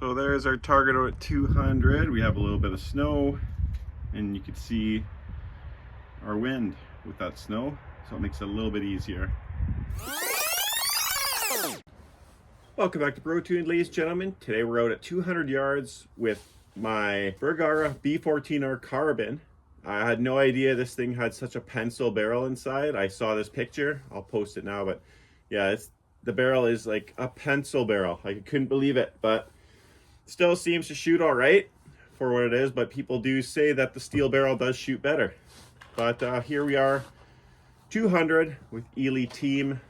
So there's our target at 200. We have a little bit of snow, and you can see our wind with that snow, so it makes it a little bit easier. Welcome back to Brotuned, ladies and gentlemen. Today we're out at 200 yards with my Bergara B14R carbon. I had no idea this thing had such a pencil barrel inside. I saw this picture. I'll post it now, but yeah, the barrel is like a pencil barrel. I couldn't believe it, but still seems to shoot all right for what it is. But people do say that the steel barrel does shoot better. But here we are, 200 with Eley team,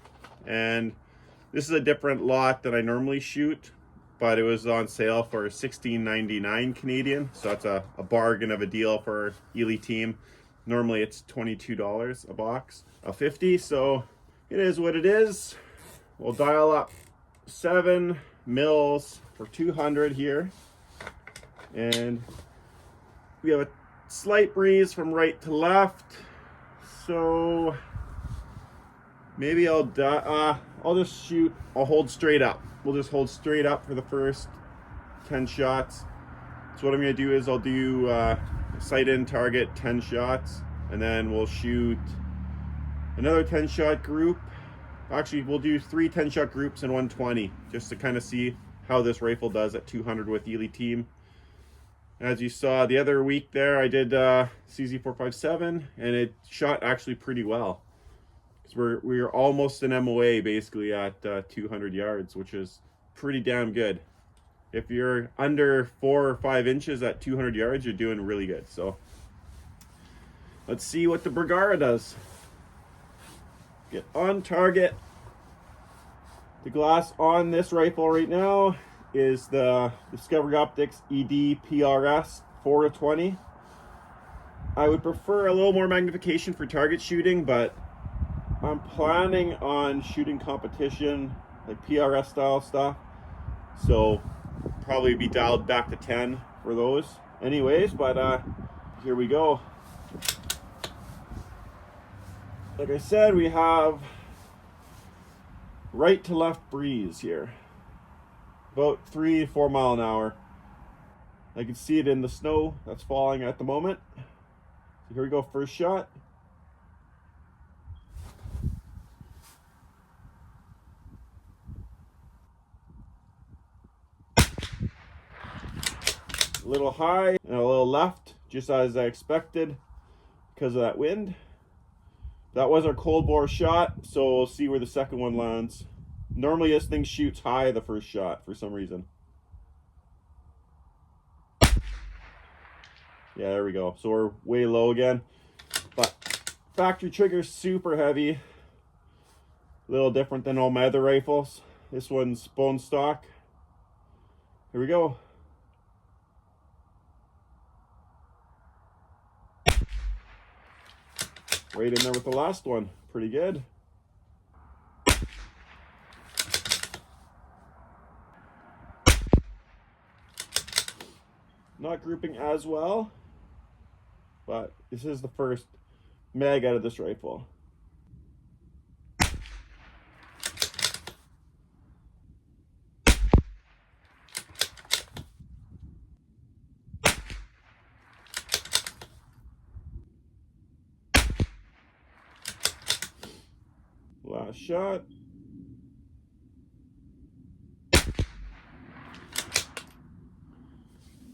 and this is a different lot than I normally shoot, but it was on sale for $16.99 Canadian, so that's a bargain of a deal for Eley team. Normally it's $22 a box of 50, so it is what it is. We'll dial up 7 mils for 200 here, and we have a slight breeze from right to left, so maybe I'll just shoot. I'll hold straight up. We'll just hold straight up for the first 10 shots. So what I'm gonna do is I'll do sight in target 10 shots, and then we'll shoot another 10 shot group. Actually, we'll do 3 10 shot groups and 120, just to kind of see how this rifle does at 200 with Eley team. As you saw the other week there, I did CZ457, and it shot actually pretty well. We're almost an MOA basically at 200 yards, which is pretty damn good. If you're under 4 or 5 inches at 200 yards, you're doing really good. So let's see what the Bergara does. Get on target. The glass on this rifle right now is the Discovery Optics ED PRS 4-20. I would prefer a little more magnification for target shooting, but I'm planning on shooting competition, like PRS style stuff, so probably be dialed back to 10 for those anyways. But here we go. Like I said, we have right to left breeze here, about 3 to 4 mile an hour. I can see it in the snow that's falling at the moment. So here we go, first shot. A little high and a little left, just as I expected because of that wind. That was our cold bore shot, so we'll see where the second one lands. Normally this thing shoots high the first shot for some reason. Yeah, there we go. So we're way low again. But factory trigger's super heavy. A little different than all my other rifles. This one's bone stock. Here we go. Right in there with the last one. Pretty good. Not grouping as well, but this is the first mag out of this rifle. Last shot.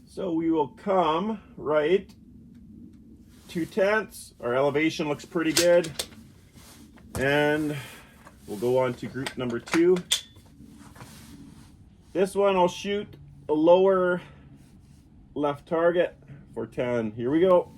So we will come right 2/10. Our elevation looks pretty good. And we'll go on to group number 2. This one I'll shoot a lower left target for 10. Here we go.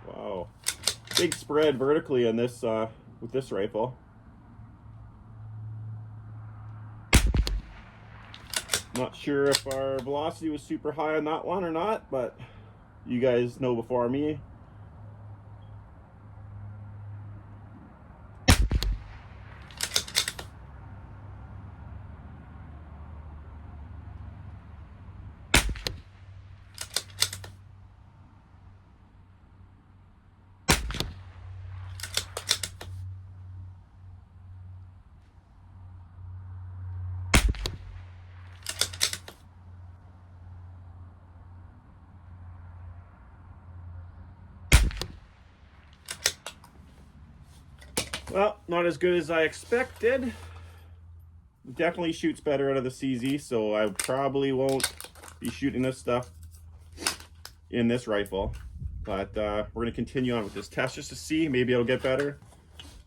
Wow, big spread vertically on this with this rifle. Not sure if our velocity was super high on that one or not, but you guys know before me. Well, not as good as I expected. Definitely shoots better out of the CZ, so I probably won't be shooting this stuff in this rifle. But we're going to continue on with this test just to see. Maybe it'll get better.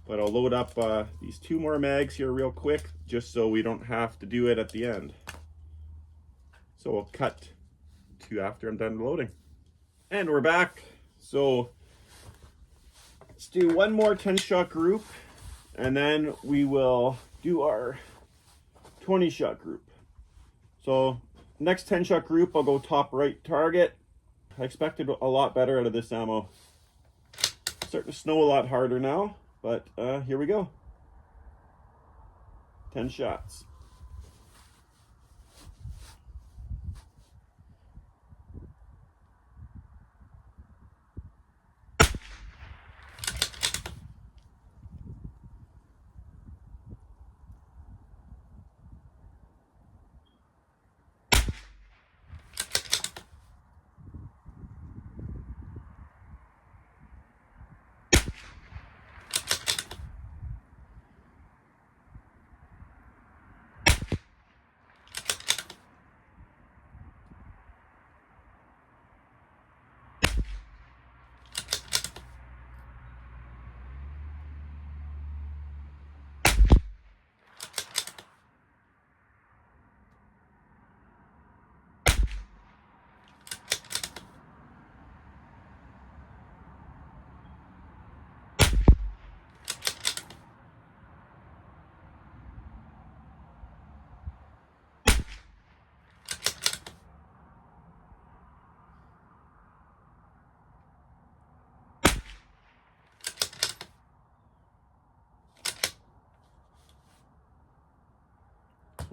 But I'll load up these 2 more mags here real quick, just so we don't have to do it at the end. So we'll cut to after I'm done loading. And we're back. So let's do one more 10-shot group, and then we will do our 20-shot group. So next 10-shot group, I'll go top right target. I expected a lot better out of this ammo. It's starting to snow a lot harder now, but here we go. 10 shots.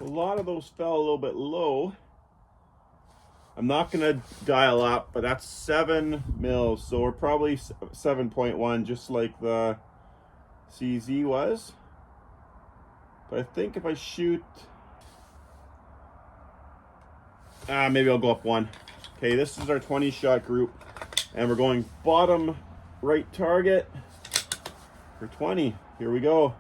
A lot of those fell a little bit low. I'm not gonna dial up, but that's 7 mils, so we're probably 7.1, just like the CZ was. But I think if I shoot, maybe I'll go up 1. Okay, this is our 20-shot group, and we're going bottom right target for 20. Here we go.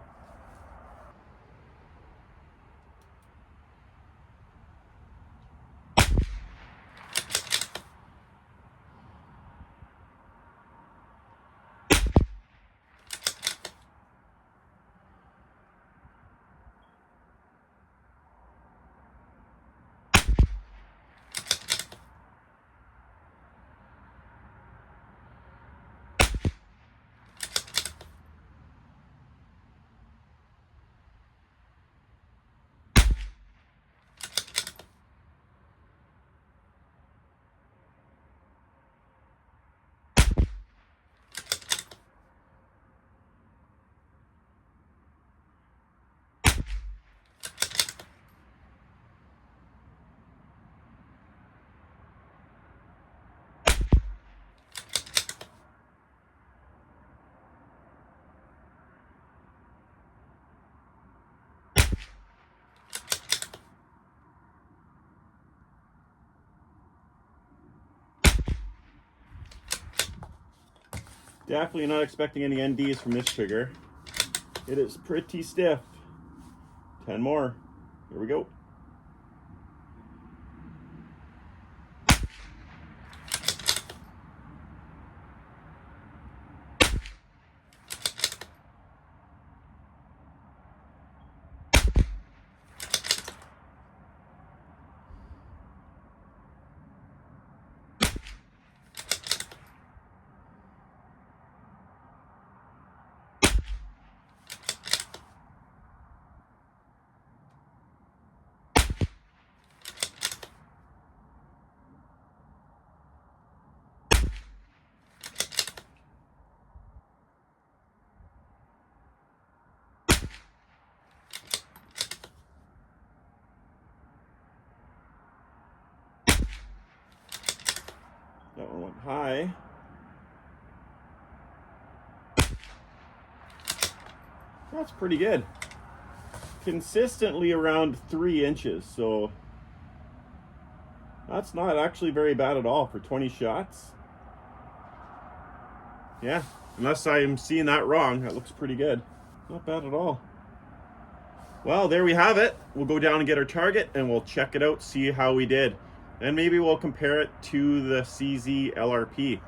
Definitely not expecting any NDs from this trigger. It is pretty stiff. 10 more. Here we go. high. That's pretty good. Consistently around 3 inches, so that's not actually very bad at all for 20 shots. Yeah, unless I'm seeing that wrong, that looks pretty good. Not bad at all. Well, there we have it. We'll go down and get our target and we'll check it out, see how we did. And maybe we'll compare it to the CZ LRP.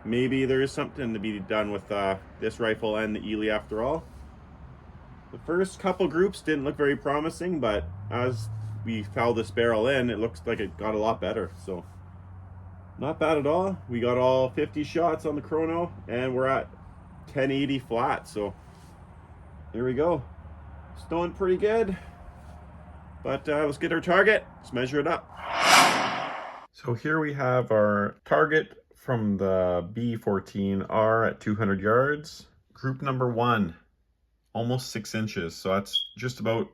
Maybe there is something to be done with this rifle and the Eley after all. The first couple groups didn't look very promising, but as we fouled this barrel in, it looks like it got a lot better. So not bad at all. We got all 50 shots on the chrono and we're at 1080 flat. So there we go. Stone pretty good, but let's get our target. Let's measure it up. So here we have our target from the B14R at 200 yards. Group number 1, almost 6 inches. So that's just about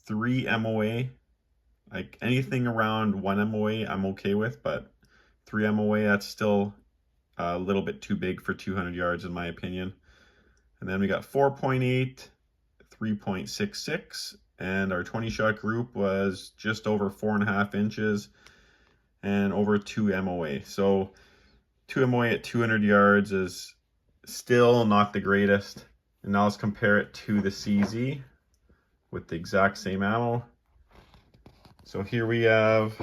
3 MOA. Like anything around 1 MOA I'm okay with, but 3 MOA, that's still a little bit too big for 200 yards in my opinion. And then we got 4.8, 3.66, and our 20 shot group was just over 4.5 inches and over 2 MOA. So 2 MOA at 200 yards is still not the greatest. And now let's compare it to the CZ with the exact same ammo. So here we have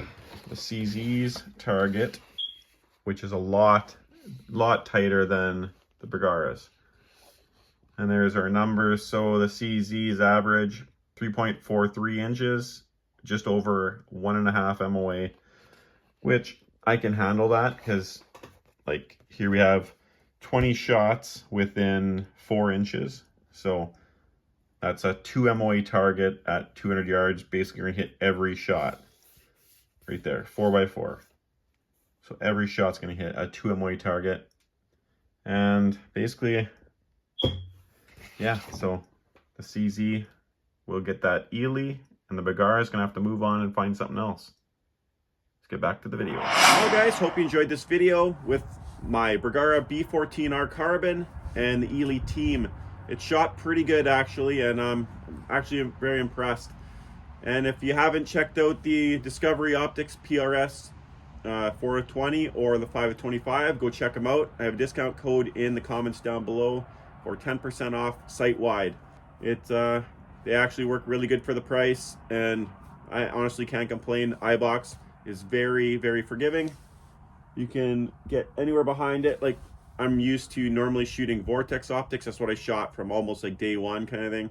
the CZ's target, which is a lot tighter than the Bergara's. And there's our numbers. So the CZ's average 3.43 inches, just over 1.5 MOA, which I can handle that because like here we have 20 shots within 4 inches. So that's a 2 MOA target at 200 yards. Basically, you're gonna hit every shot right there, 4x4. So every shot's gonna hit a 2 MOA target. And basically, yeah, so the CZ will get that Eley, and the Bergara is gonna have to move on and find something else. Let's get back to the video. Well guys, hope you enjoyed this video with my Bergara B14R carbine and the Eley team. It shot pretty good actually, and I'm actually very impressed. And if you haven't checked out the Discovery Optics PRS 420 or the 525, go check them out. I have a discount code in the comments down below for 10% off site-wide. They actually work really good for the price, and I honestly can't complain. iBox is very, very forgiving. You can get anywhere behind it. Like I'm used to normally shooting Vortex optics. That's what I shot from almost like day one kind of thing.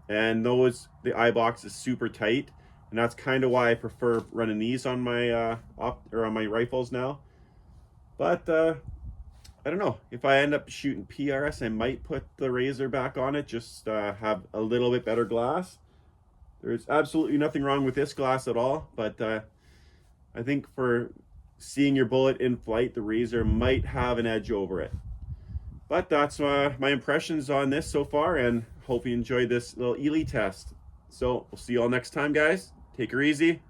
And the iBox is super tight, and that's kind of why I prefer running these on my on my rifles now. But I don't know, if I end up shooting PRS, I might put the Razor back on it, just have a little bit better glass. There's absolutely nothing wrong with this glass at all, but I think for seeing your bullet in flight, the Razor might have an edge over it. But that's my impressions on this so far, and hope you enjoyed this little Eley test. So we'll see you all next time, guys. Take her easy.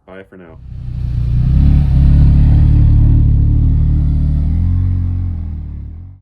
Bye for now.